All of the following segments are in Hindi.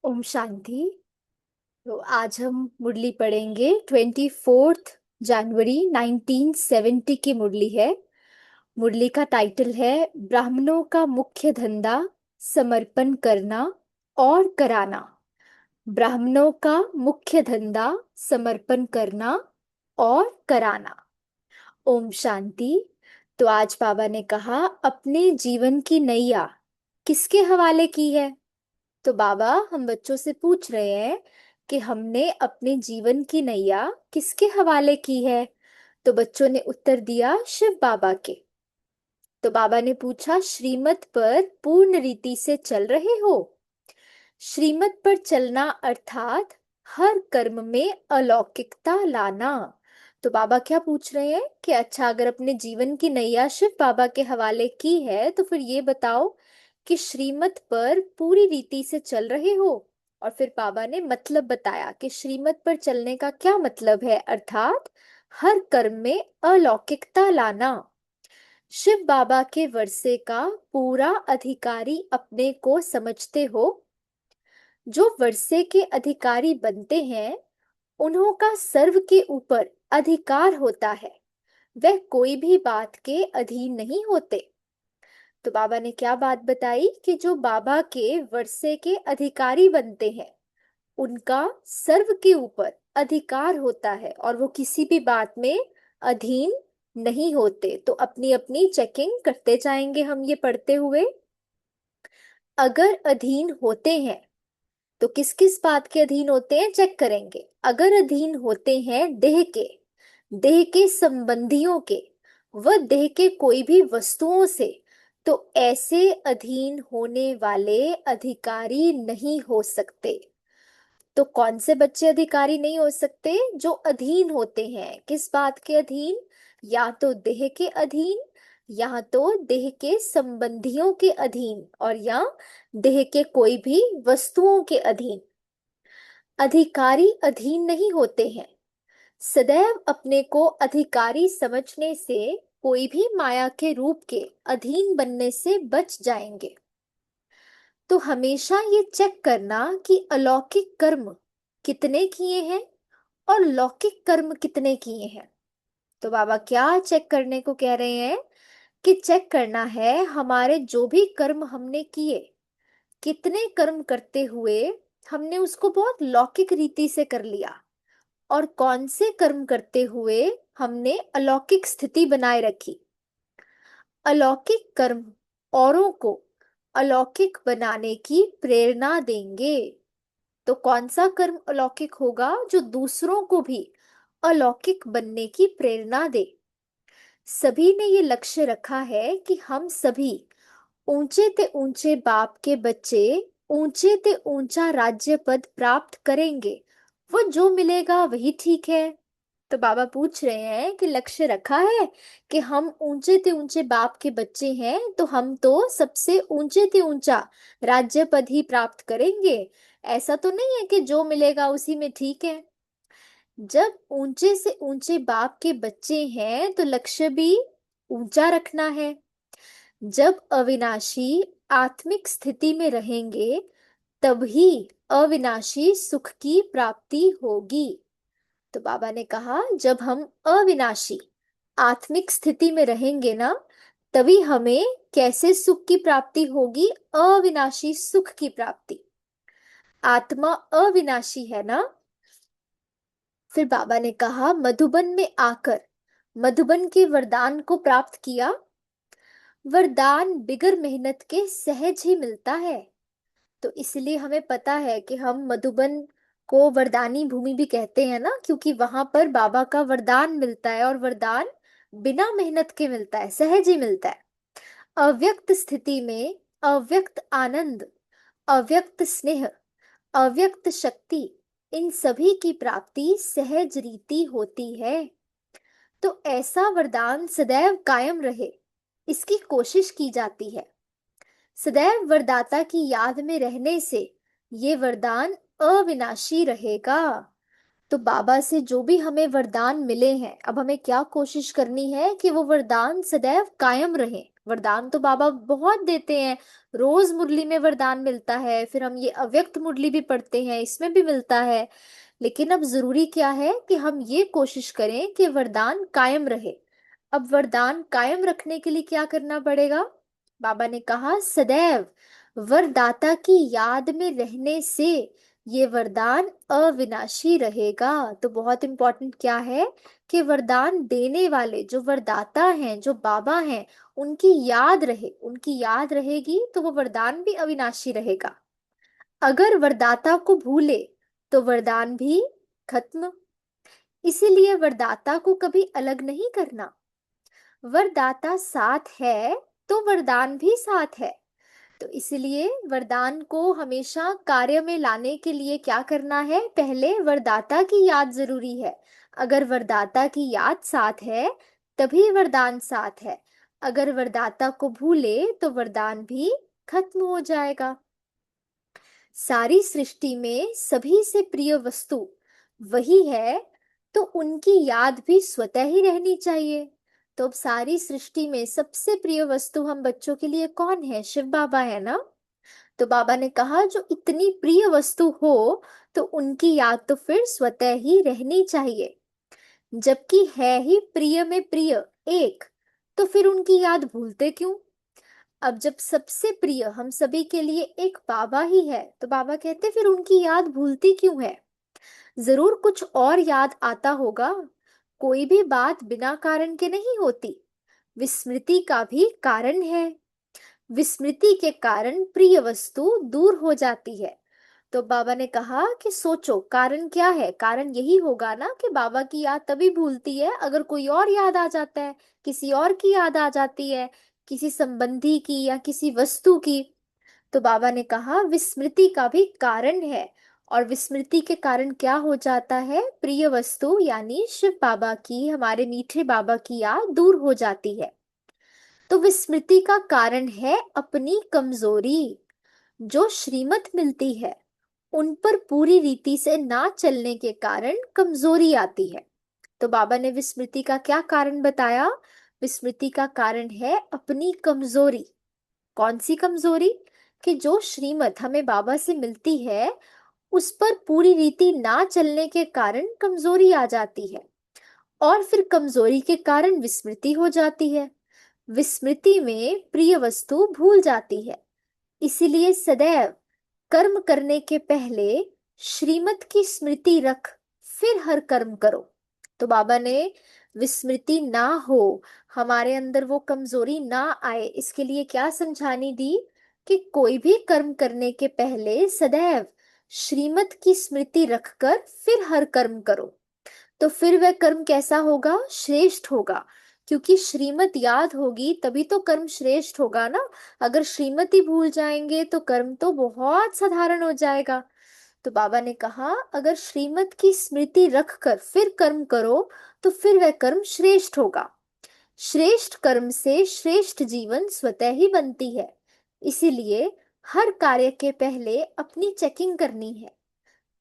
ओम शांति। तो आज हम मुरली पढ़ेंगे 24 जनवरी 1970 की मुरली है। मुरली का टाइटल है ब्राह्मणों का मुख्य धंधा समर्पण करना और कराना। ब्राह्मणों का मुख्य धंधा समर्पण करना और कराना। ओम शांति। तो आज बाबा ने कहा अपने जीवन की नैया किसके हवाले की है। तो बाबा हम बच्चों से पूछ रहे हैं कि हमने अपने जीवन की नैया किसके हवाले की है। तो बच्चों ने उत्तर दिया शिव बाबा के। तो बाबा ने पूछा श्रीमत पर पूर्ण रीति से चल रहे हो। श्रीमत पर चलना अर्थात हर कर्म में अलौकिकता लाना। तो बाबा क्या पूछ रहे हैं कि अच्छा अगर अपने जीवन की नैया शिव बाबा के हवाले की है तो फिर ये बताओ कि श्रीमत पर पूरी रीति से चल रहे हो। और फिर बाबा ने मतलब बताया कि श्रीमत पर चलने का क्या मतलब है, अर्थात हर कर्म में अलौकिकता लाना। शिव बाबा के वर्षे का पूरा अधिकारी अपने को समझते हो। जो वर्षे के अधिकारी बनते हैं उन्हों का सर्व के ऊपर अधिकार होता है। वह कोई भी बात के अधीन नहीं होते। तो बाबा ने क्या बात बताई कि जो बाबा के वर्षे के अधिकारी बनते हैं उनका सर्व के ऊपर अधिकार होता है और वो किसी भी बात में अधीन नहीं होते। तो अपनी अपनी चेकिंग करते जाएंगे हम ये पढ़ते हुए। अगर अधीन होते हैं तो किस किस बात के अधीन होते हैं चेक करेंगे। अगर अधीन होते हैं देह के संबंधियों के व देह के कोई भी वस्तुओं से, तो ऐसे अधीन होने वाले अधिकारी नहीं हो सकते। तो कौन से बच्चे अधिकारी नहीं हो सकते? जो अधीन होते हैं। किस बात के अधीन? या तो देह के अधीन, या तो देह के संबंधियों के अधीन, और या देह के कोई भी वस्तुओं के अधीन। अधिकारी अधीन नहीं होते हैं। सदैव अपने को अधिकारी समझने से कोई भी माया के रूप के अधीन बनने से बच जाएंगे। तो हमेशा ये चेक करना कि अलौकिक कर्म कितने किए हैं और लौकिक कर्म कितने किए हैं। तो बाबा क्या चेक करने को कह रहे हैं कि चेक करना है हमारे जो भी कर्म हमने किए, कितने कर्म करते हुए हमने उसको बहुत लौकिक रीति से कर लिया और कौन से कर्म करते हुए हमने अलौकिक स्थिति बनाए रखी। अलौकिक कर्म औरों को अलौकिक बनाने की प्रेरणा देंगे। तो कौन सा कर्म अलौकिक होगा? जो दूसरों को भी अलौकिक बनने की प्रेरणा दे। सभी ने ये लक्ष्य रखा है कि हम सभी ऊंचे ते ऊंचे बाप के बच्चे ऊंचे ते ऊंचा राज्य पद प्राप्त करेंगे। वो जो मिलेगा वही ठीक है। तो बाबा पूछ रहे हैं कि लक्ष्य रखा है कि हम ऊंचे ते ऊंचे बाप के बच्चे हैं तो हम तो सबसे ऊंचे ते ऊंचा राज्य पद ही प्राप्त करेंगे। ऐसा तो नहीं है कि जो मिलेगा उसी में ठीक है। जब ऊंचे से ऊंचे बाप के बच्चे हैं तो लक्ष्य भी ऊंचा रखना है। जब अविनाशी आत्मिक स्थिति में रहेंगे तभी अविनाशी सुख की प्राप्ति होगी। तो बाबा ने कहा जब हम अविनाशी आत्मिक स्थिति में रहेंगे ना तभी हमें कैसे सुख की प्राप्ति होगी? अविनाशी सुख की प्राप्ति। आत्मा अविनाशी है ना। फिर बाबा ने कहा मधुबन में आकर मधुबन के वरदान को प्राप्त किया। वरदान बिगर मेहनत के सहज ही मिलता है। तो इसलिए हमें पता है कि हम मधुबन को वरदानी भूमि भी कहते हैं ना, क्योंकि वहां पर बाबा का वरदान मिलता है और वरदान बिना मेहनत के मिलता है, सहज ही मिलता है। अव्यक्त स्थिति में अव्यक्त आनंद, अव्यक्त स्नेह, अव्यक्त शक्ति, इन सभी की प्राप्ति सहज रीति होती है। तो ऐसा वरदान सदैव कायम रहे इसकी कोशिश की जाती है। सदैव वरदाता की याद में रहने से ये वरदान अविनाशी रहेगा। तो बाबा से जो भी हमें वरदान मिले हैं, अब हमें क्या कोशिश करनी है कि वो वरदान सदैव कायम रहे। वरदान तो बाबा बहुत देते हैं, रोज मुरली में वरदान मिलता है, फिर हम ये अव्यक्त मुरली भी पढ़ते हैं, इसमें भी मिलता है। लेकिन अब जरूरी क्या है कि हम ये कोशिश करें कि वरदान कायम रहे। अब वरदान कायम रखने के लिए क्या करना पड़ेगा? बाबा ने कहा सदैव वरदाता की याद में रहने से ये वरदान अविनाशी रहेगा। तो बहुत इंपॉर्टेंट क्या है कि वरदान देने वाले जो वरदाता हैं, जो बाबा हैं, उनकी याद रहे। उनकी याद रहेगी तो वो वरदान भी अविनाशी रहेगा। अगर वरदाता को भूले तो वरदान भी खत्म। इसीलिए वरदाता को कभी अलग नहीं करना। वरदाता साथ है तो वरदान भी साथ है। तो इसलिए वरदान को हमेशा कार्य में लाने के लिए क्या करना है? पहले वरदाता की याद जरूरी है। अगर वरदाता की याद साथ है तभी वरदान साथ है। अगर वरदाता को भूले तो वरदान भी खत्म हो जाएगा। सारी सृष्टि में सभी से प्रिय वस्तु वही है, तो उनकी याद भी स्वतः ही रहनी चाहिए। तो अब सारी सृष्टि में सबसे प्रिय वस्तु हम बच्चों के लिए कौन है? शिव बाबा है ना। तो बाबा ने कहा जो इतनी प्रिय वस्तु हो तो उनकी याद तो फिर स्वतः ही रहनी चाहिए। जबकि है ही प्रिय में प्रिय एक, तो फिर उनकी याद भूलते क्यों? अब जब सबसे प्रिय हम सभी के लिए एक बाबा ही है, तो बाबा कहते फिर उनकी याद भूलती क्यों है? जरूर कुछ और याद आता होगा। कोई भी बात बिना कारण के नहीं होती। विस्मृति का भी कारण है। विस्मृति के कारण प्रिय वस्तु दूर हो जाती है। तो बाबा ने कहा कि सोचो कारण क्या है? कारण यही होगा ना कि बाबा की याद तभी भूलती है अगर कोई और याद आ जाता है, किसी और की याद आ जाती है, किसी संबंधी की या किसी वस्तु की। तो बाबा ने कहा विस्मृति का भी कारण है। और विस्मृति के कारण क्या हो जाता है? प्रिय वस्तु यानी शिव बाबा की, हमारे मीठे बाबा की याद दूर हो जाती है। तो विस्मृति का कारण है अपनी कमजोरी। जो श्रीमत मिलती है उन पर पूरी रीति से ना चलने के कारण कमजोरी आती है। तो बाबा ने विस्मृति का क्या कारण बताया? विस्मृति का कारण है अपनी कमजोरी। कौन सी कमजोरी? कि जो श्रीमत हमें बाबा से मिलती है उस पर पूरी रीति ना चलने के कारण कमजोरी आ जाती है, और फिर कमजोरी के कारण विस्मृति हो जाती है। विस्मृति में प्रिय वस्तु भूल जाती है। इसीलिए सदैव कर्म करने के पहले श्रीमत की स्मृति रख फिर हर कर्म करो। तो बाबा ने विस्मृति ना हो, हमारे अंदर वो कमजोरी ना आए, इसके लिए क्या समझानी दी कि कोई भी कर्म करने के पहले सदैव श्रीमत की स्मृति रखकर फिर हर कर्म करो। तो फिर वह कर्म कैसा होगा? श्रेष्ठ होगा। क्योंकि श्रीमत याद होगी तभी तो कर्म श्रेष्ठ होगा ना। अगर श्रीमत ही भूल जाएंगे तो कर्म तो बहुत साधारण हो जाएगा। तो बाबा ने कहा अगर श्रीमत की स्मृति रखकर फिर कर्म करो तो फिर वह कर्म श्रेष्ठ होगा। श्रेष्ठ कर्म से श्रेष्ठ जीवन स्वतः ही बनती है। इसीलिए हर कार्य के पहले अपनी चेकिंग करनी है।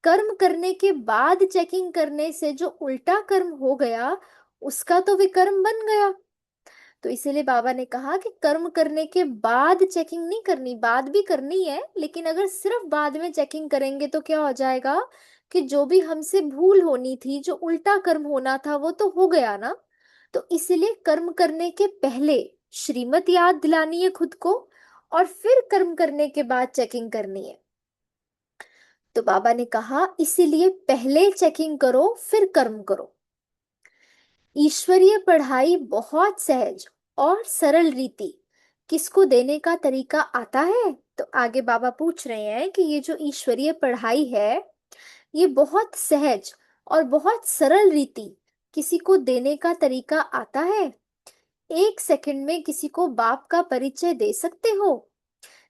कर्म करने के बाद चेकिंग करने से जो उल्टा कर्म हो गया उसका तो विकर्म बन गया। तो इसीलिए बाबा ने कहा कि कर्म करने के बाद चेकिंग नहीं करनी, बाद भी करनी है, लेकिन अगर सिर्फ बाद में चेकिंग करेंगे तो क्या हो जाएगा कि जो भी हमसे भूल होनी थी, जो उल्टा कर्म होना था वो तो हो गया ना। तो इसीलिए कर्म करने के पहले श्रीमत याद दिलानी है खुद को, और फिर कर्म करने के बाद चेकिंग करनी है। तो बाबा ने कहा इसीलिए पहले चेकिंग करो फिर कर्म करो। ईश्वरीय पढ़ाई बहुत सहज और सरल रीति किसको देने का तरीका आता है? तो आगे बाबा पूछ रहे हैं कि ये जो ईश्वरीय पढ़ाई है ये बहुत सहज और बहुत सरल रीति किसी को देने का तरीका आता है? एक सेकंड में किसी को बाप का परिचय दे सकते हो?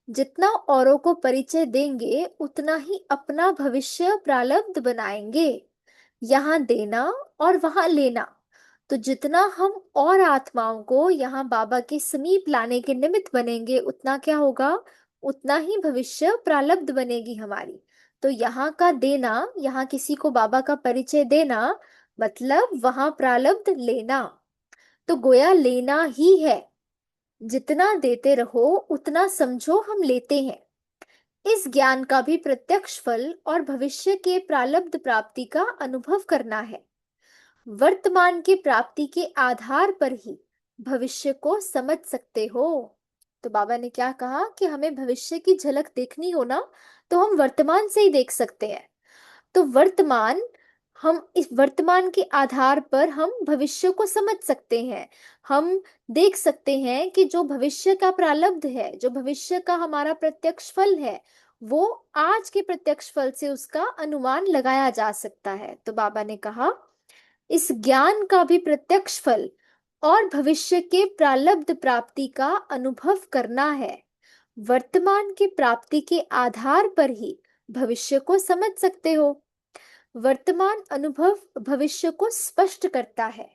जितना औरों को परिचय देंगे उतना ही अपना भविष्य प्रारब्ध बनाएंगे। यहाँ देना और वहां लेना। तो जितना हम और आत्माओं को यहाँ बाबा के समीप लाने के निमित्त बनेंगे उतना क्या होगा? उतना ही भविष्य प्रारब्ध बनेगी हमारी। तो यहाँ का देना, यहाँ किसी को बाबा का परिचय देना, मतलब वहां प्रारब्ध लेना। तो गोया लेना ही है। जितना देते रहो उतना समझो हम लेते हैं। इस ज्ञान का भी प्रत्यक्ष फल और भविष्य के प्रारब्ध प्राप्ति का अनुभव करना है। वर्तमान की प्राप्ति के आधार पर ही भविष्य को समझ सकते हो। तो बाबा ने क्या कहा कि हमें भविष्य की झलक देखनी हो ना, तो हम वर्तमान से ही देख सकते हैं। तो वर्तमान, हम इस वर्तमान के आधार पर हम भविष्य को समझ सकते हैं। हम देख सकते हैं कि जो भविष्य का प्रारब्ध है, जो भविष्य का हमारा प्रत्यक्ष फल है, वो आज के प्रत्यक्ष फल से उसका अनुमान लगाया जा सकता है। तो बाबा ने कहा इस ज्ञान का भी प्रत्यक्ष फल और भविष्य के प्रारब्ध प्राप्ति का अनुभव करना है। वर्तमान की प्राप्ति के आधार पर ही भविष्य को समझ सकते हो। वर्तमान अनुभव भविष्य को स्पष्ट करता है।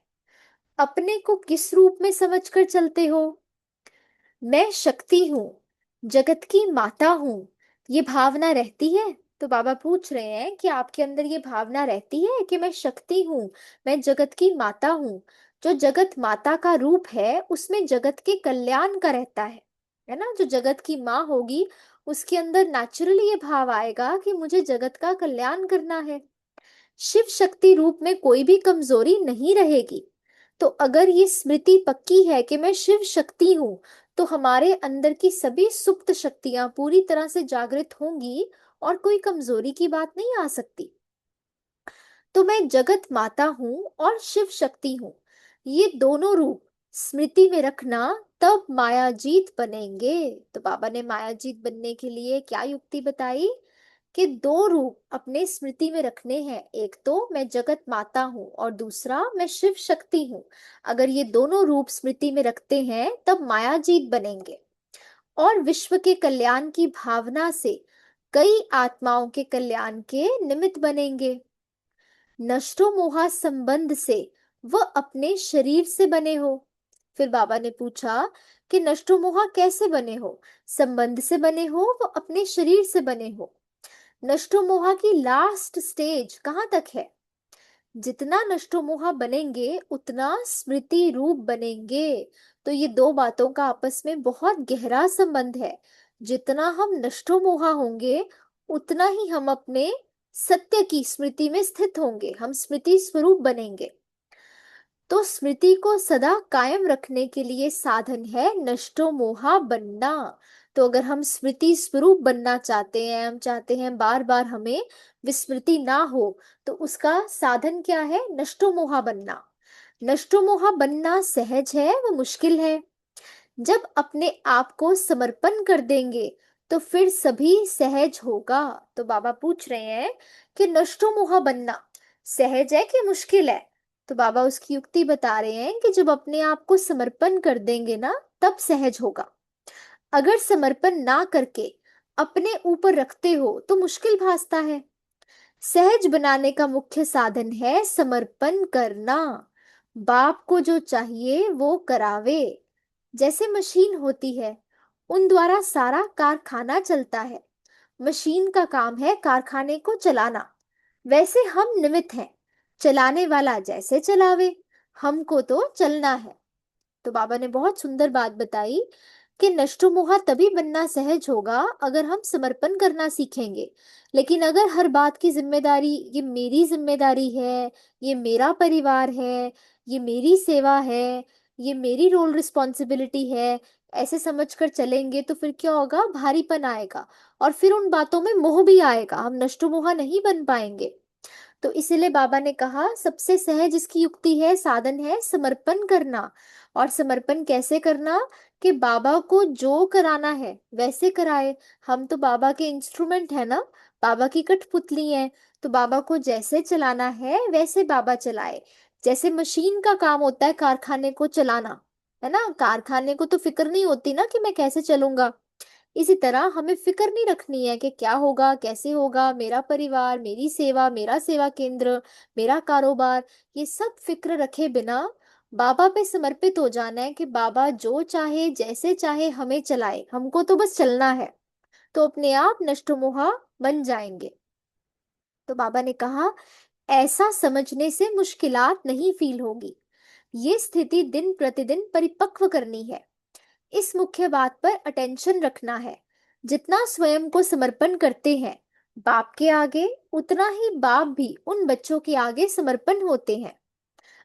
अपने को किस रूप में समझकर चलते हो? मैं शक्ति हूँ, जगत की माता हूँ, ये भावना रहती है? तो बाबा पूछ रहे हैं कि आपके अंदर ये भावना रहती है कि मैं शक्ति हूँ, मैं जगत की माता हूँ। जो जगत माता का रूप है उसमें जगत के कल्याण का रहता है ना। जो जगत की माँ होगी उसके अंदर नेचुरली ये भाव आएगा कि मुझे जगत का कल्याण करना है। शिव शक्ति रूप में कोई भी कमजोरी नहीं रहेगी। तो अगर ये स्मृति पक्की है कि मैं शिव शक्ति हूं, तो हमारे अंदर की सभी सुप्त शक्तियां पूरी तरह से जागृत होंगी और कोई कमजोरी की बात नहीं आ सकती। तो मैं जगत माता हूं और शिव शक्ति हूं, ये दोनों रूप स्मृति में रखना, तब मायाजीत बनेंगे। तो बाबा ने मायाजीत बनने के लिए क्या युक्ति बताई कि दो रूप अपने स्मृति में रखने हैं। एक तो मैं जगत माता हूं और दूसरा मैं शिव शक्ति हूं। अगर ये दोनों रूप स्मृति में रखते हैं तब मायाजीत बनेंगे और विश्व के कल्याण की भावना से कई आत्माओं के कल्याण के निमित्त बनेंगे। नष्टो मोहा संबंध से वह अपने शरीर से बने हो। फिर बाबा ने पूछा कि नष्टो मोहा कैसे बने हो? संबंध से बने हो, वो अपने शरीर से बने हो। नष्टो मोहा की लास्ट स्टेज कहाँ तक है? जितना नष्टो मोहा बनेंगे उतना स्मृति रूप बनेंगे। तो ये दो बातों का आपस में बहुत गहरा संबंध है। जितना हम नष्टो मोहा होंगे उतना ही हम अपने सत्य की स्मृति में स्थित होंगे, हम स्मृति स्वरूप बनेंगे। तो स्मृति को सदा कायम रखने के लिए साधन है नष्टो मोहा बनना। तो अगर हम स्मृति स्वरूप बनना चाहते हैं, हम चाहते हैं बार बार हमें विस्मृति ना हो, तो उसका साधन क्या है? नष्टो मोहा बनना। नष्टो मोहा बनना सहज है, वो मुश्किल है। जब अपने आप को समर्पण कर देंगे तो फिर सभी सहज होगा। तो बाबा पूछ रहे हैं कि नष्टो मोहा बनना सहज है कि मुश्किल है? तो बाबा उसकी युक्ति बता रहे हैं कि जब अपने आप को समर्पण कर देंगे ना, तब सहज होगा। अगर समर्पण ना करके अपने ऊपर रखते हो तो मुश्किल भासता है। सहज बनाने का मुख्य साधन है समर्पण करना। बाप को जो चाहिए वो करावे। जैसे मशीन होती है, उन द्वारा सारा कारखाना चलता है। मशीन का काम है कारखाने को चलाना। वैसे हम निमित्त हैं, चलाने वाला जैसे चलावे, हमको तो चलना है। तो बाबा ने बहुत सुंदर बात बताई कि नष्टो मोहा तभी बनना सहज होगा अगर हम समर्पण करना सीखेंगे। लेकिन अगर हर बात की जिम्मेदारी ये मेरी जिम्मेदारी है, ये मेरा परिवार है, ये मेरी सेवा है, ये मेरी रोल रिस्पॉन्सिबिलिटी है, ऐसे समझकर चलेंगे तो फिर क्या होगा? भारीपन आएगा और फिर उन बातों में मोह भी आएगा, हम नष्टो मोहा नहीं बन पाएंगे। तो इसीलिए बाबा ने कहा सबसे सहज इसकी युक्ति है, साधन है समर्पण करना। और समर्पण कैसे करना? कि बाबा को जो कराना है वैसे कराए। हम तो बाबा के इंस्ट्रूमेंट है ना, बाबा की कठपुतली है। तो बाबा को जैसे चलाना है वैसे बाबा चलाए। जैसे मशीन का काम होता है कारखाने को चलाना, है ना। कारखाने को तो फिक्र नहीं होती ना कि मैं कैसे चलूंगा। इसी तरह हमें फिक्र नहीं रखनी है कि क्या होगा, कैसे होगा, मेरा परिवार, मेरी सेवा, मेरा सेवा केंद्र, मेरा कारोबार, ये सब फिक्र रखे बिना बाबा पे समर्पित हो जाना है कि बाबा जो चाहे जैसे चाहे हमें चलाए, हमको तो बस चलना है। तो अपने आप नष्ट मोहा बन जाएंगे। तो बाबा ने कहा, ऐसा समझने से मुश्किलात नहीं फील होगी। ये स्थिति दिन प्रतिदिन परिपक्व करनी है। इस मुख्य बात पर अटेंशन रखना है। जितना स्वयं को समर्पण करते हैं बाप के आगे, उतना ही बाप भी उन बच्चों के आगे समर्पण होते हैं।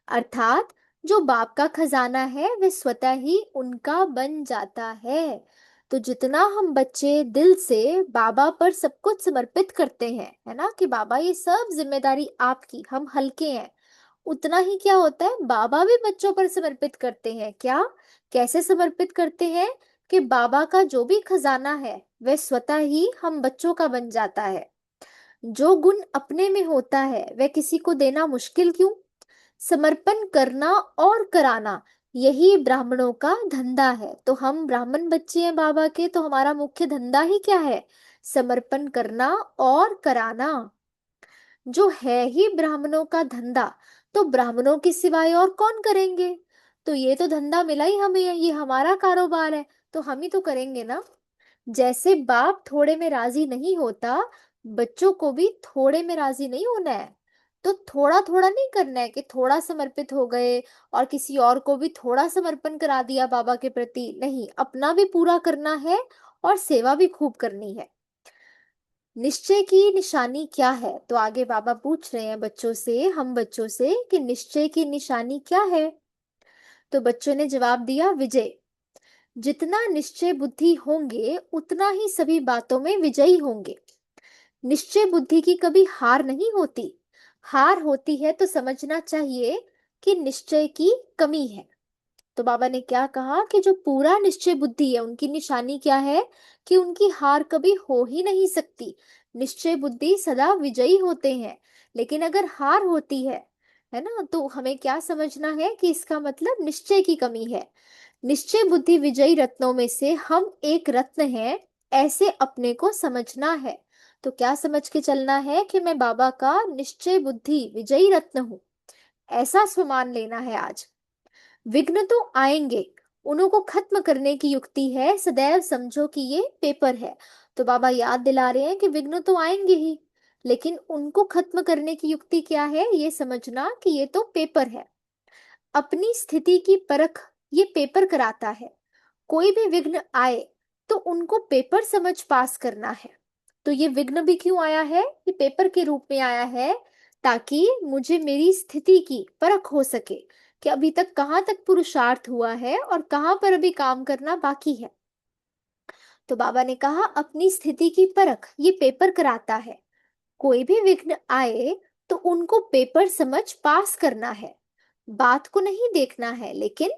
अर्थात जो बाप का खजाना है वह स्वतः ही उनका बन जाता है। तो जितना हम बच्चे दिल से बाबा पर सब कुछ समर्पित करते हैं, है ना, कि बाबा ये सब जिम्मेदारी आपकी, हम हल्के हैं, उतना ही क्या होता है, बाबा भी बच्चों पर समर्पित करते हैं। क्या, कैसे समर्पित करते हैं कि बाबा का जो भी खजाना है वह स्वतः ही हम बच्चों का बन जाता है। जो गुण अपने में होता है वह किसी को देना मुश्किल क्यों। समर्पण करना और कराना, यही ब्राह्मणों का धंधा है। तो हम ब्राह्मण बच्चे हैं बाबा के, तो हमारा मुख्य धंधा ही क्या है, समर्पण करना और कराना। जो है ही ब्राह्मणों का धंधा, तो ब्राह्मणों के सिवाय और कौन करेंगे। तो ये तो धंधा मिला ही हमें है, ये हमारा कारोबार है, तो हम ही तो करेंगे ना। जैसे बाप थोड़े में राजी नहीं होता, बच्चों को भी थोड़े में राजी नहीं होना है। तो थोड़ा थोड़ा नहीं करना है कि थोड़ा समर्पित हो गए और किसी और को भी थोड़ा समर्पण करा दिया बाबा के प्रति, नहीं, अपना भी पूरा करना है और सेवा भी खूब करनी है। निश्चय की निशानी क्या है, तो आगे बाबा पूछ रहे हैं बच्चों से, हम बच्चों से, कि निश्चय की निशानी क्या है। तो बच्चों ने जवाब दिया, विजय। जितना निश्चय बुद्धि होंगे उतना ही सभी बातों में विजयी होंगे। निश्चय बुद्धि की कभी हार नहीं होती। हार होती है तो समझना चाहिए कि निश्चय की कमी है। तो बाबा ने क्या कहा कि जो पूरा निश्चय बुद्धि है उनकी निशानी क्या है, कि उनकी हार कभी हो ही नहीं सकती। निश्चय बुद्धि सदा विजयी होते हैं। लेकिन अगर हार होती है ना, तो हमें क्या समझना है कि इसका मतलब निश्चय की कमी है। निश्चय बुद्धि विजयी रत्नों में से हम एक रत्न हैं, ऐसे अपने को समझना है। तो क्या समझ के चलना है कि मैं बाबा का निश्चय बुद्धि विजयी रत्न हूं, ऐसा स्वमान लेना है आज। विघ्न तो आएंगे, उन्हों को खत्म करने की युक्ति है सदैव समझो कि ये पेपर है। तो बाबा याद दिला रहे हैं कि विघ्न तो आएंगे ही, लेकिन उनको खत्म करने की युक्ति क्या है, ये समझना कि ये तो पेपर है। अपनी स्थिति की परख ये पेपर कराता है। कोई भी विघ्न आए तो उनको पेपर समझ पास करना है। तो ये विघ्न भी क्यों आया है, ये पेपर के रूप में आया है, ताकि मुझे मेरी स्थिति की परख हो सके कि अभी तक कहाँ तक पुरुषार्थ हुआ है और कहाँ पर अभी काम करना बाकी है। तो बाबा ने कहा, अपनी स्थिति की परख ये पेपर कराता है। कोई भी विघ्न आए तो उनको पेपर समझ पास करना है। बात को नहीं देखना है, लेकिन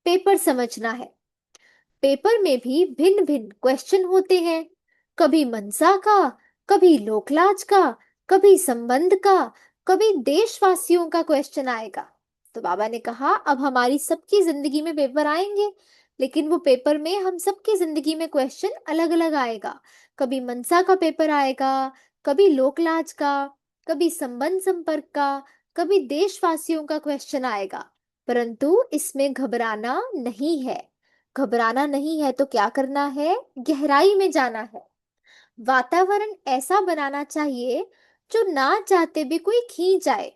पेपर समझना है। पेपर में भी भिन्न भिन्न क्वेश्चन होते हैं। कभी मनसा का, कभी लोकलाज का, कभी संबंध का, कभी देशवासियों का क्वेश्चन आएगा। तो बाबा ने कहा, अब हमारी सबकी जिंदगी में पेपर आएंगे, लेकिन वो पेपर में हम सबकी जिंदगी में क्वेश्चन अलग अलग आएगा। कभी मनसा का पेपर आएगा, कभी लोकलाज का, कभी संबंध संपर्क का, कभी देशवासियों का क्वेश्चन आएगा। परंतु इसमें घबराना नहीं है। घबराना नहीं है तो क्या करना है, गहराई में जाना है। वातावरण ऐसा बनाना चाहिए जो ना चाहते भी कोई खींच जाए।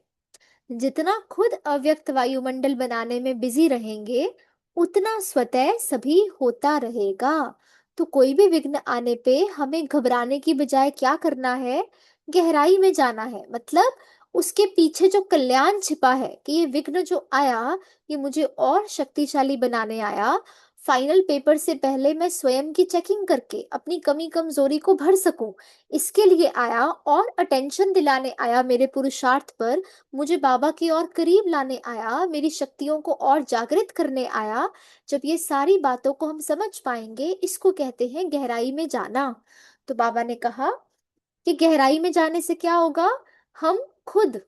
जितना खुद अव्यक्त वायुमंडल बनाने में बिजी रहेंगे, उतना स्वतः सभी होता रहेगा। तो कोई भी विघ्न आने पे हमें घबराने की बजाय क्या करना है, गहराई में जाना है। मतलब उसके पीछे जो कल्याण छिपा है, कि ये विघ्न जो आया ये मुझे और शक्तिशाली बनाने आया। फाइनल पेपर से पहले मैं स्वयं की चेकिंग करके अपनी कमी कमजोरी को भर सकूं, इसके लिए आया और अटेंशन दिलाने आया मेरे पुरुषार्थ पर। मुझे बाबा की और करीब लाने आया, मेरी शक्तियों को और जागृत करने आया। जब ये सारी बातों को हम समझ पाएंगे, इसको कहते हैं गहराई में जाना। तो बाबा ने कहा कि गहराई में जाने से क्या होगा, हम खुद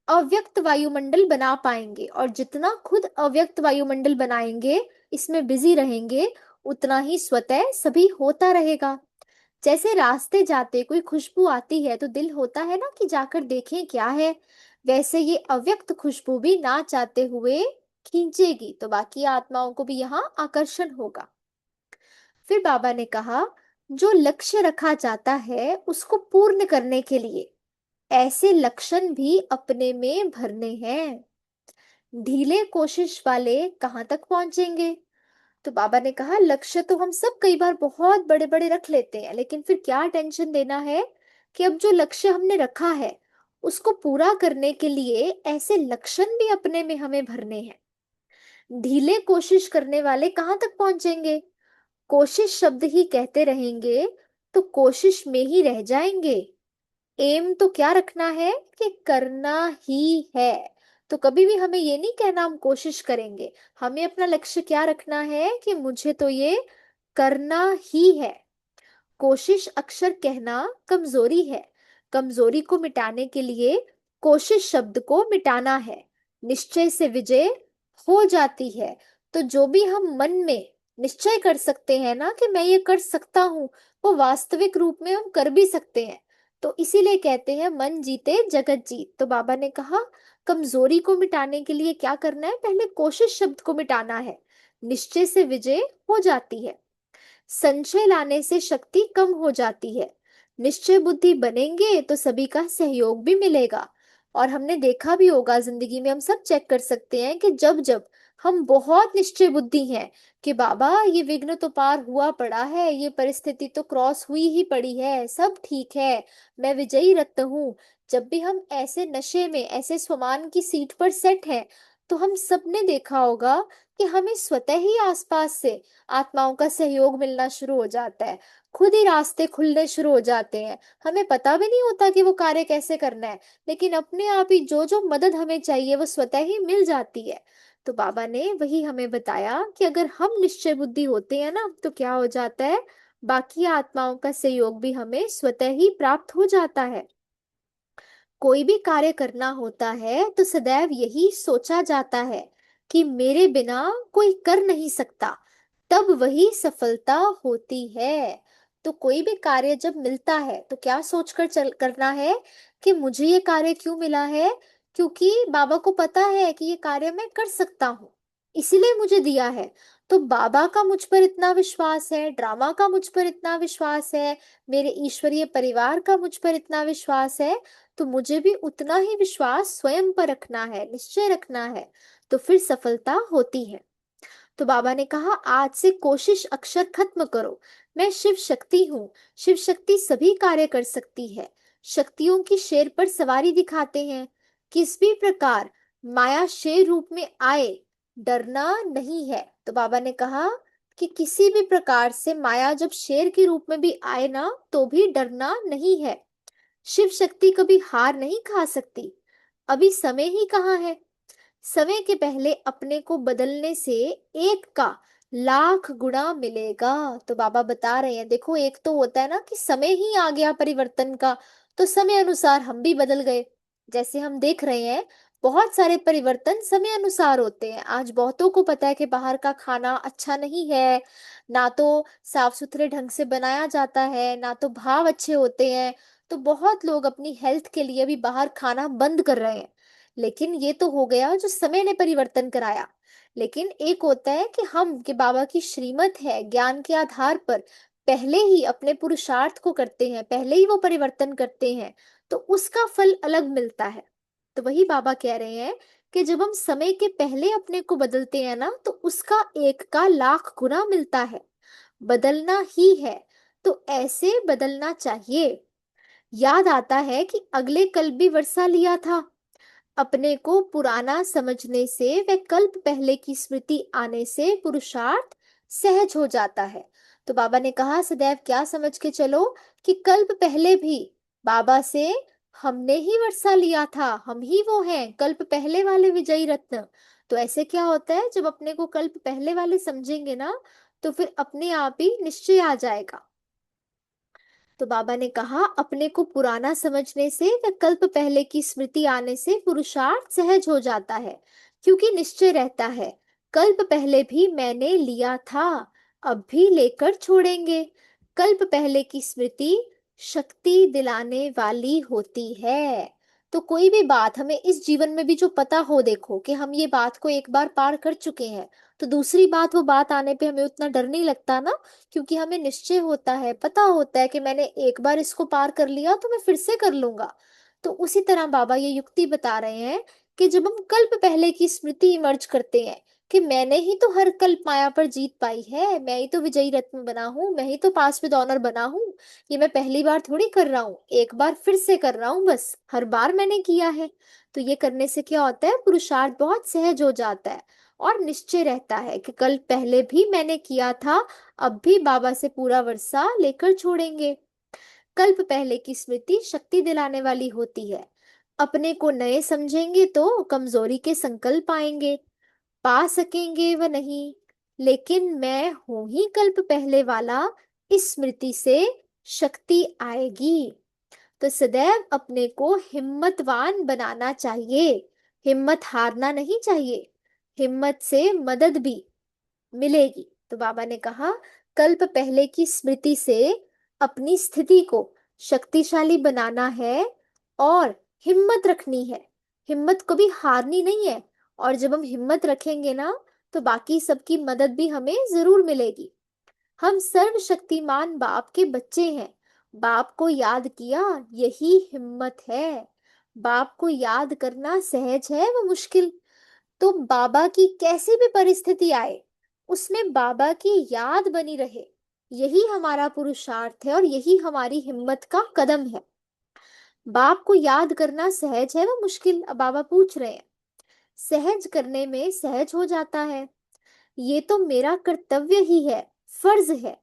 अव्यक्त वायुमंडल बना पाएंगे, और जितना खुद अव्यक्त वायुमंडल बनाएंगे, इसमें बिजी रहेंगे, उतना ही स्वतः सभी होता रहेगा। जैसे रास्ते जाते कोई खुशबू आती है तो दिल होता है ना कि जाकर देखें क्या है, वैसे ये अव्यक्त खुशबू भी ना चाहते हुए खींचेगी, तो बाकी आत्माओं को भी यहाँ आकर्षण होगा। फिर बाबा ने कहा, जो लक्ष्य रखा जाता है उसको पूर्ण करने के लिए ऐसे लक्षण भी अपने में भरने हैं। ढीले कोशिश वाले कहाँ तक पहुंचेंगे? तो बाबा ने कहा, लक्ष्य तो हम सब कई बार बहुत बड़े बड़े रख लेते हैं, लेकिन फिर क्या टेंशन देना है कि अब जो लक्ष्य हमने रखा है उसको पूरा करने के लिए ऐसे लक्षण भी अपने में हमें भरने हैं। ढीले कोशिश करने वाले कहाँ तक पहुंचेंगे? कोशिश शब्द ही कहते रहेंगे तो कोशिश में ही रह जाएंगे। एम तो क्या रखना है कि करना ही है। तो कभी भी हमें ये नहीं कहना हम कोशिश करेंगे, हमें अपना लक्ष्य क्या रखना है कि मुझे तो ये करना ही है। कोशिश अक्सर कहना कमजोरी है। कमजोरी को मिटाने के लिए कोशिश शब्द को मिटाना है। निश्चय से विजय हो जाती है। तो जो भी हम मन में निश्चय कर सकते हैं ना कि मैं ये कर सकता हूँ, वो वास्तविक रूप में हम कर भी सकते हैं। तो इसीलिए कहते हैं मन जीते जगत जीत। तो बाबा ने कहा, कमजोरी को मिटाने के लिए क्या करना है? पहले कोशिश शब्द को मिटाना है। निश्चय से विजय हो जाती है। संशय लाने से शक्ति कम हो जाती है। निश्चय बुद्धि बनेंगे तो सभी का सहयोग भी मिलेगा। और हमने देखा भी होगा, जिंदगी में हम सब चेक कर सकते हैं कि जब जब हम बहुत निश्चय बुद्धि हैं कि बाबा ये विघ्न तो पार हुआ पड़ा है, ये परिस्थिति तो क्रॉस हुई ही पड़ी है, सब ठीक है, मैं विजयी रत्न हूँ। जब भी हम ऐसे नशे में, ऐसे स्वमान की सीट पर सेट हैं, तो हम सब ने देखा होगा कि हमें स्वतः ही आसपास से आत्माओं का सहयोग मिलना शुरू हो जाता है। खुद ही रास्ते खुलने शुरू हो जाते हैं। हमें पता भी नहीं होता कि वो कार्य कैसे करना है, लेकिन अपने आप ही जो जो मदद हमें चाहिए वो स्वतः ही मिल जाती है। तो बाबा ने वही हमें बताया कि अगर हम निश्चय बुद्धि होते हैं ना, तो क्या हो जाता है, बाकी आत्माओं का सहयोग भी हमें स्वतः ही प्राप्त हो जाता है। कोई भी कार्य करना होता है तो सदैव यही सोचा जाता है कि मेरे बिना कोई कर नहीं सकता, तब वही सफलता होती है। तो कोई भी कार्य जब मिलता है तो क्या सोचकर चल करना है कि मुझे ये कार्य क्यों मिला है? क्योंकि बाबा को पता है कि ये कार्य मैं कर सकता हूँ, इसीलिए मुझे दिया है। तो बाबा का मुझ पर इतना विश्वास है, ड्रामा का मुझ पर इतना विश्वास है, मेरे ईश्वरीय परिवार का मुझ पर इतना विश्वास है, तो मुझे भी उतना ही विश्वास स्वयं पर रखना है, निश्चय रखना है। तो फिर सफलता होती है। तो बाबा ने कहा, आज से कोशिश अक्षर खत्म करो। मैं शिव शक्ति हूँ। शिव शक्ति सभी कार्य कर सकती है। शक्तियों की शेर पर सवारी दिखाते हैं। किस भी प्रकार माया शेर रूप में आए, डरना नहीं है। तो बाबा ने कहा कि किसी भी प्रकार से माया जब शेर के रूप में भी आए ना, तो भी डरना नहीं है। शिव शक्ति कभी हार नहीं खा सकती। अभी समय ही कहाँ है? समय के पहले अपने को बदलने से एक का लाख गुना मिलेगा। तो बाबा बता रहे हैं, देखो एक तो होता है ना कि समय ही आ गया परिवर्तन का, तो समय अनुसार हम भी बदल गए। जैसे हम देख रहे हैं, बहुत सारे परिवर्तन समय अनुसार होते हैं। आज बहुतों को पता है कि बाहर का खाना अच्छा नहीं है, ना तो साफ सुथरे ढंग से बनाया जाता है, ना तो भाव अच्छे होते हैं। तो बहुत लोग अपनी हेल्थ के लिए भी बाहर खाना बंद कर रहे हैं। लेकिन ये तो हो गया जो समय ने परिवर्तन कराया। लेकिन एक होता है कि हम, कि बाबा की श्रीमत है, ज्ञान के आधार पर पहले ही अपने पुरुषार्थ को करते हैं, पहले ही वो परिवर्तन करते हैं, तो उसका फल अलग मिलता है। तो वही बाबा कह रहे हैं कि जब हम समय के पहले अपने को बदलते हैं ना, तो उसका एक का लाख गुना मिलता है। बदलना ही है तो ऐसे बदलना चाहिए। याद आता है कि अगले कल भी वर्षा लिया था। अपने को पुराना समझने से व कल्प पहले की स्मृति आने से पुरुषार्थ सहज हो जाता है। तो बाबा ने कहा, सदैव क्या समझ के चलो कि कल्प पहले भी बाबा से हमने ही वर्षा लिया था, हम ही वो हैं कल्प पहले वाले विजयी रत्न। तो ऐसे क्या होता है, जब अपने को कल्प पहले वाले समझेंगे ना, तो फिर अपने आप ही निश्चय आ जाएगा। तो बाबा ने कहा, अपने को पुराना समझने से व कल्प पहले की स्मृति आने से पुरुषार्थ सहज हो जाता है, क्योंकि निश्चय रहता है कल्प पहले भी मैंने लिया था, अब भी लेकर छोड़ेंगे। कल्प पहले की स्मृति शक्ति दिलाने वाली होती है। तो कोई भी बात हमें इस जीवन में भी जो पता हो, देखो कि हम ये बात को एक बार पार कर चुके हैं, तो दूसरी बात, वो बात आने पे हमें उतना डर नहीं लगता ना, क्योंकि हमें निश्चय होता है, पता होता है कि मैंने एक बार इसको पार कर लिया तो मैं फिर से कर लूंगा। तो उसी तरह बाबा ये युक्ति बता रहे हैं कि जब हम कल्प पहले की स्मृति इमर्ज करते हैं कि मैंने ही तो हर कल्प माया पर जीत पाई है, मैं ही तो विजयी रत्न बना हूं, मैं ही तो पास विद ऑनर बना हूं, ये मैं पहली बार थोड़ी कर रहा हूँ, एक बार फिर से कर रहा हूँ, बस हर बार मैंने किया है। तो ये करने से क्या होता है, पुरुषार्थ बहुत सहज हो जाता है और निश्चय रहता है कि कल पहले भी मैंने किया था, अब भी बाबा से पूरा वर्षा लेकर छोड़ेंगे। कल्प पहले की स्मृति शक्ति दिलाने वाली होती है। अपने को नए समझेंगे तो कमजोरी के संकल्प आएंगे, पा सकेंगे व नहीं, लेकिन मैं हूं ही कल्प पहले वाला, इस स्मृति से शक्ति आएगी। तो सदैव अपने को हिम्मतवान बनाना चाहिए, हिम्मत हारना नहीं चाहिए, हिम्मत से मदद भी मिलेगी। तो बाबा ने कहा कल्प पहले की स्मृति से अपनी स्थिति को शक्तिशाली बनाना है और हिम्मत रखनी है, हिम्मत को भी हारनी नहीं है। और जब हम हिम्मत रखेंगे ना, तो बाकी सबकी मदद भी हमें जरूर मिलेगी। हम सर्वशक्तिमान बाप के बच्चे हैं, बाप को याद किया यही हिम्मत है। बाप को याद करना सहज है व मुश्किल। तो बाबा की कैसी भी परिस्थिति आए, उसमें बाबा की याद बनी रहे, यही हमारा पुरुषार्थ है और यही हमारी हिम्मत का कदम है। बाप को याद करना सहज है व मुश्किल, अब बाबा पूछ रहे हैं। सहज करने में सहज हो जाता है, ये तो मेरा कर्तव्य ही है, फर्ज है,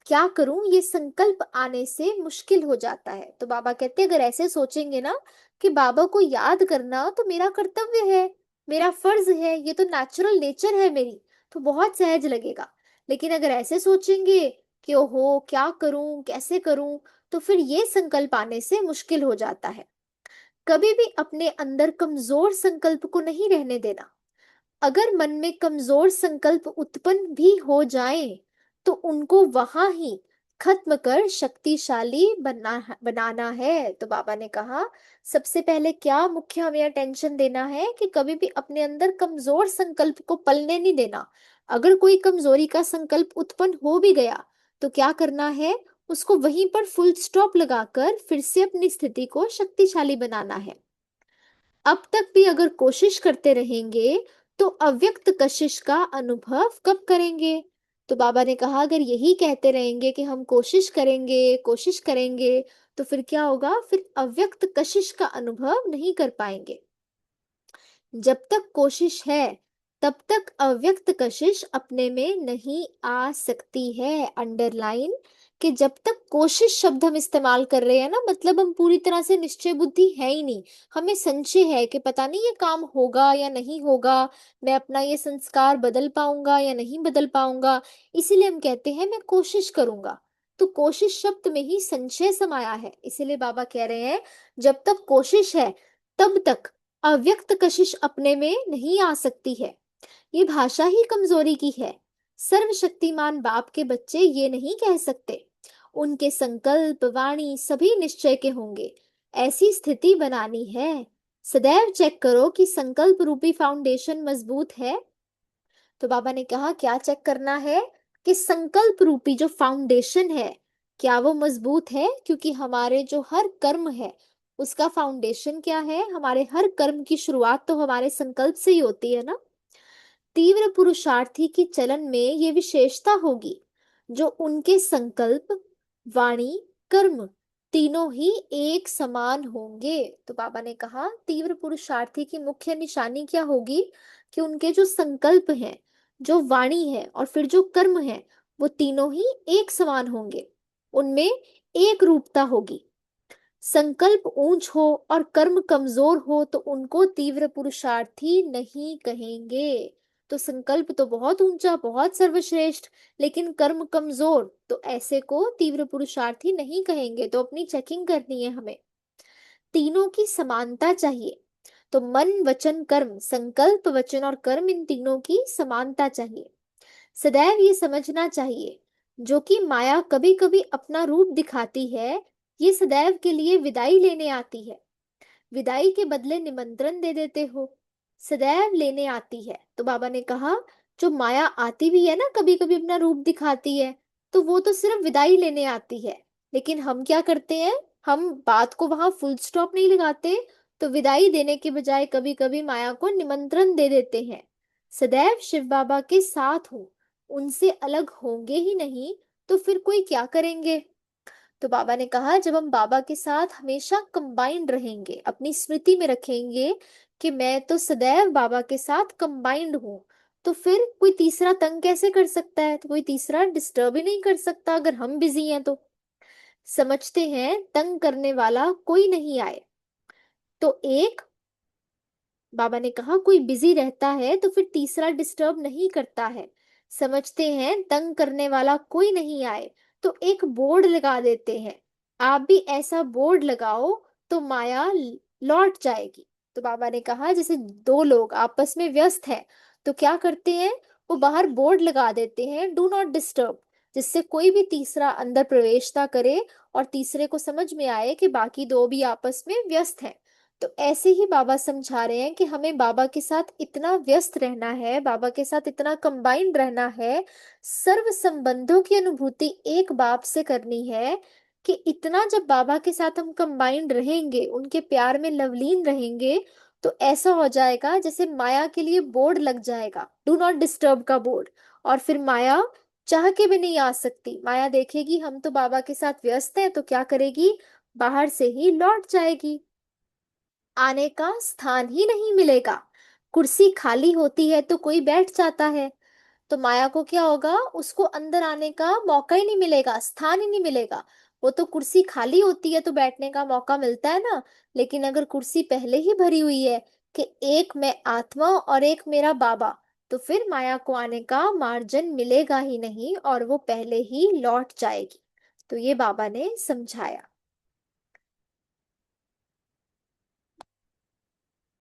क्या करूं ये संकल्प आने से मुश्किल हो जाता है। तो बाबा कहते हैं अगर ऐसे सोचेंगे ना कि बाबा को याद करना तो मेरा कर्तव्य है, मेरा फर्ज है, ये तो नेचुरल नेचर है मेरी, तो बहुत सहज लगेगा। लेकिन अगर ऐसे सोचेंगे कि ओहो क्या करूं कैसे करूं, तो फिर ये संकल्प आने से मुश्किल हो जाता है। कभी भी अपने अंदर कमजोर संकल्प को नहीं रहने देना। अगर मन में कमजोर संकल्प उत्पन्न भी हो जाएं, तो उनको वहां ही खत्म कर शक्तिशाली बनाना है। तो बाबा ने कहा सबसे पहले क्या मुख्य हमें अटेंशन देना है कि कभी भी अपने अंदर कमजोर संकल्प को पलने नहीं देना। अगर कोई कमजोरी का संकल्प उत्पन्न हो भी गया, तो क्या करना है, उसको वहीं पर फुल स्टॉप लगाकर फिर से अपनी स्थिति को शक्तिशाली बनाना है। अब तक भी अगर कोशिश करते रहेंगे, तो अव्यक्त कशिश का अनुभव कब करेंगे। तो बाबा ने कहा अगर यही कहते रहेंगे कि हम कोशिश करेंगे, तो फिर क्या होगा, फिर अव्यक्त कशिश का अनुभव नहीं कर पाएंगे। जब तक कोशिश है, तब तक अव्यक्त कशिश अपने में नहीं आ सकती है। अंडरलाइन कि जब तक कोशिश शब्द हम इस्तेमाल कर रहे हैं ना, मतलब हम पूरी तरह से निश्चय बुद्धि है ही नहीं, हमें संशय है कि पता नहीं ये काम होगा या नहीं होगा, मैं अपना ये संस्कार बदल पाऊंगा या नहीं बदल पाऊंगा, इसीलिए हम कहते हैं मैं कोशिश करूंगा। तो कोशिश शब्द में ही संशय समाया है, इसीलिए बाबा कह रहे हैं जब तक कोशिश है, तब तक अव्यक्त कशिश अपने में नहीं आ सकती है। ये भाषा ही कमजोरी की है। सर्वशक्तिमान बाप के बच्चे ये नहीं कह सकते, उनके संकल्प वाणी सभी निश्चय के होंगे। ऐसी स्थिति बनानी है। सदैव चेक करो कि संकल्प रूपी फाउंडेशन मजबूत है। तो बाबा ने कहा क्या चेक करना है, कि संकल्प रूपी जो फाउंडेशन है, क्या वो मजबूत है। क्योंकि हमारे जो हर कर्म है, उसका फाउंडेशन क्या है, हमारे हर कर्म की शुरुआत तो हमारे संकल्प से ही होती है ना। तीव्र पुरुषार्थी की चलन में ये विशेषता होगी, जो उनके संकल्प वाणी कर्म तीनों ही एक समान होंगे। तो बाबा ने कहा तीव्र पुरुषार्थी की मुख्य निशानी क्या होगी, कि उनके जो संकल्प हैं, जो वाणी है और फिर जो कर्म है, वो तीनों ही एक समान होंगे, उनमें एक रूपता होगी। संकल्प ऊंच हो और कर्म कमजोर हो तो उनको तीव्र पुरुषार्थी नहीं कहेंगे। तो संकल्प तो बहुत ऊंचा बहुत सर्वश्रेष्ठ, लेकिन कर्म कमजोर, तो ऐसे को तीव्र पुरुषार्थी नहीं कहेंगे। तो अपनी चेकिंग करनी है हमें, तीनों की समानता चाहिए। तो मन वचन कर्म, संकल्प वचन और कर्म, इन तीनों की समानता चाहिए। सदैव ये समझना चाहिए, जो कि माया कभी कभी अपना रूप दिखाती है, ये सदैव के लिए विदाई लेने आती है। विदाई के बदले निमंत्रण दे देते हो, सदैव लेने आती है। तो बाबा ने कहा जो माया आती भी है ना, कभी कभी अपना रूप दिखाती है, तो वो तो सिर्फ विदाई लेने आती है। लेकिन हम क्या करते हैं, हम बात को वहां फुल स्टॉप नहीं लगाते, तो विदाई देने के बजाय कभी कभी माया को निमंत्रण दे देते हैं। सदैव शिव बाबा के साथ हो, उनसे अलग होंगे ही नहीं, तो फिर कोई क्या करेंगे। तो बाबा ने कहा, जब हम बाबा के साथ हमेशा कंबाइंड रहेंगे, अपनी स्मृति में रखेंगे कि मैं तो सदैव बाबा के साथ कंबाइंड हूं, तो फिर कोई तीसरा तंग कैसे कर सकता है, तो कोई तीसरा डिस्टर्ब ही नहीं कर सकता अगर हम बिजी हैं तो। समझते हैं तंग करने वाला कोई नहीं आए, तो एक, बाबा ने कहा, कोई बिजी रहता है तो फिर तीसरा डिस्टर्ब नहीं करता है। समझते हैं तंग करने वाला कोई नहीं आए, तो एक बोर्ड लगा देते हैं। आप भी ऐसा बोर्ड लगाओ तो माया लौट जाएगी। तो बाबा ने कहा, जैसे दो लोग आपस में व्यस्त हैं, तो क्या करते हैं, वो बाहर बोर्ड लगा देते हैं, डू नॉट डिस्टर्ब, जिससे कोई भी तीसरा अंदर प्रवेश ना करे और तीसरे को समझ में आए कि बाकी दो भी आपस में व्यस्त हैं। तो ऐसे ही बाबा समझा रहे हैं कि हमें बाबा के साथ इतना व्यस्त रहना है, बाबा के साथ इतना कंबाइंड रहना है, सर्व संबंधों की अनुभूति एक बाप से करनी है, कि इतना जब बाबा के साथ हम कंबाइंड रहेंगे, उनके प्यार में लवलीन रहेंगे, तो ऐसा हो जाएगा जैसे माया के लिए बोर्ड लग जाएगा, डू नॉट डिस्टर्ब का बोर्ड। और फिर माया चाह के भी नहीं आ सकती, माया देखेगी हम तो बाबा के साथ व्यस्त हैं, तो क्या करेगी, बाहर से ही लौट जाएगी। आने का स्थान ही नहीं मिलेगा। कुर्सी खाली होती है तो कोई बैठ जाता है, तो माया को क्या होगा, उसको अंदर आने का मौका ही नहीं मिलेगा, स्थान ही नहीं मिलेगा। वो तो कुर्सी खाली होती है तो बैठने का मौका मिलता है ना, लेकिन अगर कुर्सी पहले ही भरी हुई है कि एक मैं आत्मा और एक मेरा बाबा, तो फिर माया को आने का मार्जन मिलेगा ही नहीं और वो पहले ही लौट जाएगी। तो ये बाबा ने समझाया।